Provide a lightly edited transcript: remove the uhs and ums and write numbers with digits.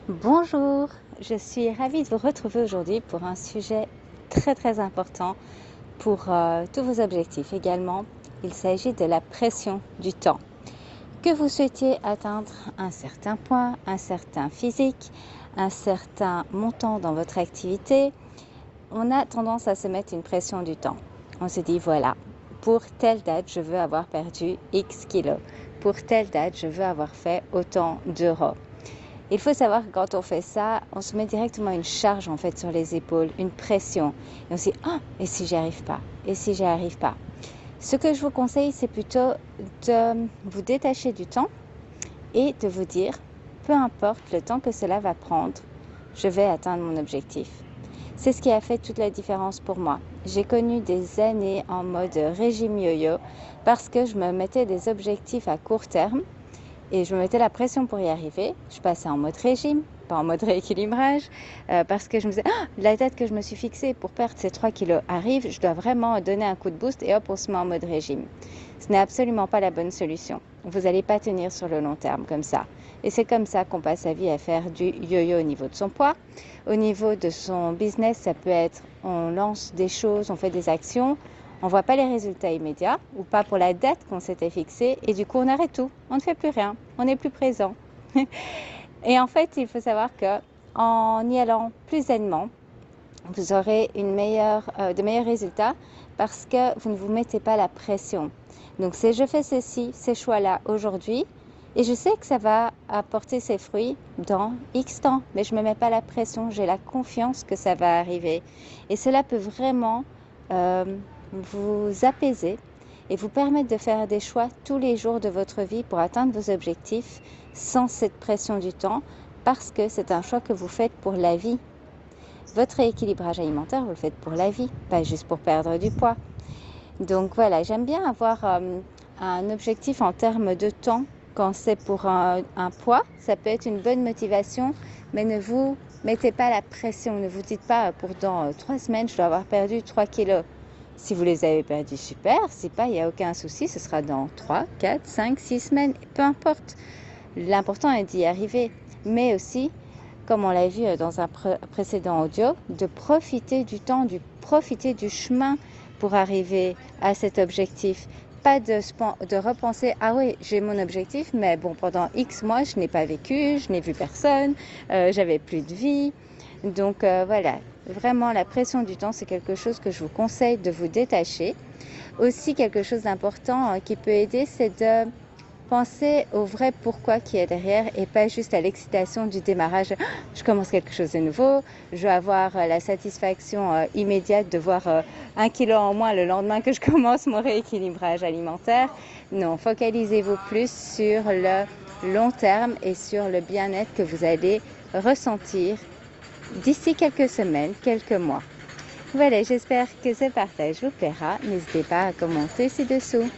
Bonjour, je suis ravie de vous retrouver aujourd'hui pour un sujet très important pour tous vos objectifs également. Il s'agit de la pression du temps. Que vous souhaitiez atteindre un certain point, un certain physique, un certain montant dans votre activité, on a tendance à se mettre une pression du temps. On se dit voilà, pour telle date, je veux avoir perdu X kilos. Pour telle date, je veux avoir fait autant d'euros. Il faut savoir que quand on fait ça, on se met directement une charge en fait sur les épaules, une pression. Et on se dit « Ah, et si j'y arrive pas? Et si j'y arrive pas ?» Ce que je vous conseille, c'est plutôt de vous détacher du temps et de vous dire « Peu importe le temps que cela va prendre, je vais atteindre mon objectif. » C'est ce qui a fait toute la différence pour moi. J'ai connu des années en mode régime yo-yo parce que je me mettais des objectifs à court terme et je me mettais la pression pour y arriver. Je passais en mode régime, pas en mode rééquilibrage, parce que je me disais, la date que je me suis fixée pour perdre ces 3 kilos arrive, je dois vraiment donner un coup de boost et hop, on se met en mode régime. Ce n'est absolument pas la bonne solution. Vous n'allez pas tenir sur le long terme comme ça. Et c'est comme ça qu'on passe sa vie à faire du yo-yo au niveau de son poids. Au niveau de son business, ça peut être, on lance des choses, on fait des actions, on ne voit pas les résultats immédiats ou pas pour la date qu'on s'était fixée et du coup on arrête tout, on ne fait plus rien, on n'est plus présent. Et en fait, il faut savoir que en y allant plus zainement, vous aurez de meilleurs résultats parce que vous ne vous mettez pas la pression. Donc c'est je fais ceci, ces choix-là aujourd'hui et je sais que ça va apporter ses fruits dans X temps, mais je ne me mets pas la pression, j'ai la confiance que ça va arriver. Et cela peut vraiment vous apaiser et vous permettre de faire des choix tous les jours de votre vie pour atteindre vos objectifs sans cette pression du temps parce que c'est un choix que vous faites pour la vie. Votre rééquilibrage alimentaire, vous le faites pour la vie, pas juste pour perdre du poids. Donc voilà, j'aime bien avoir un objectif en termes de temps quand c'est pour un poids. Ça peut être une bonne motivation, mais ne vous mettez pas la pression. Ne vous dites pas pour dans 3 semaines, je dois avoir perdu 3 kilos. Si vous les avez perdus, super. Si pas, il n'y a aucun souci. Ce sera dans 3, 4, 5, 6 semaines. Peu importe. L'important est d'y arriver. Mais aussi, comme on l'a vu dans un précédent audio, de profiter du temps, profiter du chemin pour arriver à cet objectif. Pas de repenser, ah oui, j'ai mon objectif, mais bon, pendant X mois, je n'ai pas vécu, je n'ai vu personne, j'avais plus de vie. Donc voilà, vraiment la pression du temps, c'est quelque chose que je vous conseille de vous détacher. Aussi, quelque chose d'important qui peut aider, c'est de penser au vrai pourquoi qui est derrière et pas juste à l'excitation du démarrage. Je commence quelque chose de nouveau, je vais avoir la satisfaction immédiate de voir 1 kilo en moins le lendemain que je commence mon rééquilibrage alimentaire. Non, focalisez-vous plus sur le long terme et sur le bien-être que vous allez ressentir d'ici quelques semaines, quelques mois. Voilà, j'espère que ce partage vous plaira. N'hésitez pas à commenter ci-dessous.